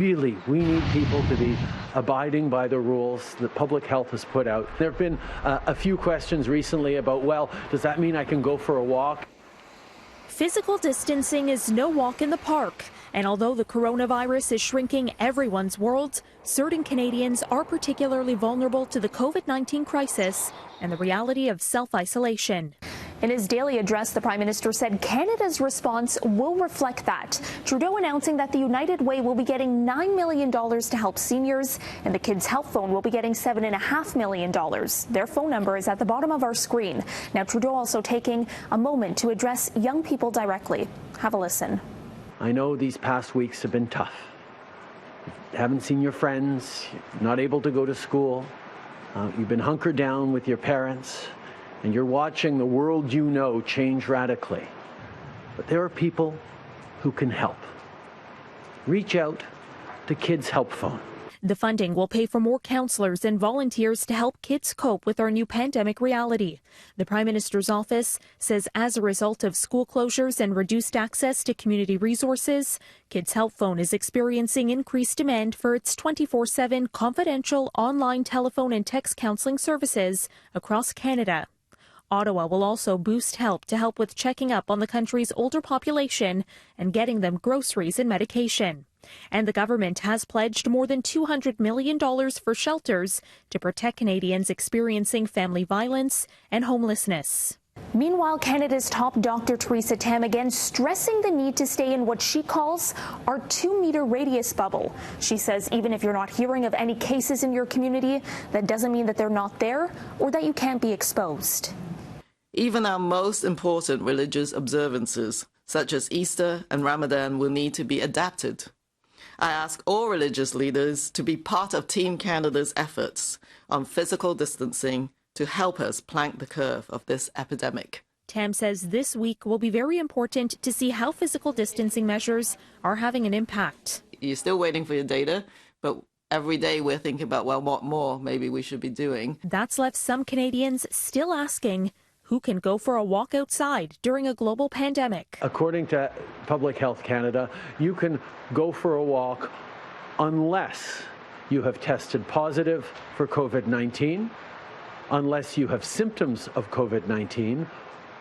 Really, we need people to be abiding by the rules that public health has put out. There have been a few questions recently about, well, does that mean I can go for a walk? Physical distancing is no walk in the park. And although the coronavirus is shrinking everyone's world, certain Canadians are particularly vulnerable to the COVID-19 crisis and the reality of self-isolation. In his daily address, the Prime Minister said Canada's response will reflect that. Trudeau announcing that the United Way will be getting $9 million to help seniors, and the Kids Health Phone will be getting $7.5 million. Their phone number is at the bottom of our screen. Now, Trudeau also taking a moment to address young people directly. Have a listen. I know these past weeks have been tough. You haven't seen your friends, you're not able to go to school, you've been hunkered down with your parents, and you're watching the world you know change radically. But there are people who can help. Reach out to Kids Help Phone. The funding will pay for more counselors and volunteers to help kids cope with our new pandemic reality. The Prime Minister's office says as a result of school closures and reduced access to community resources, Kids Help Phone is experiencing increased demand for its 24/7 confidential online telephone and text counseling services across Canada. Ottawa will also boost help to help with checking up on the country's older population and getting them groceries and medication. And the government has pledged more than $200 million for shelters to protect Canadians experiencing family violence and homelessness. Meanwhile, Canada's top Dr. Theresa Tam again stressing the need to stay in what she calls our 2-meter radius bubble. She says even if you're not hearing of any cases in your community, that doesn't mean that they're not there or that you can't be exposed. Even our most important religious observances, such as Easter and Ramadan, will need to be adapted. I ask all religious leaders to be part of Team Canada's efforts on physical distancing to help us plank the curve of this epidemic. Tam says this week will be very important to see how physical distancing measures are having an impact. You're still waiting for your data, but every day we're thinking about, well, what more maybe we should be doing. That's left some Canadians still asking who can go for a walk outside during a global pandemic. According to Public Health Canada, you can go for a walk unless you have tested positive for COVID-19, unless you have symptoms of COVID-19,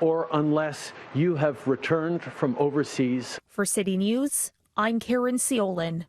or unless you have returned from overseas. For City News, I'm Caryn Ceolin.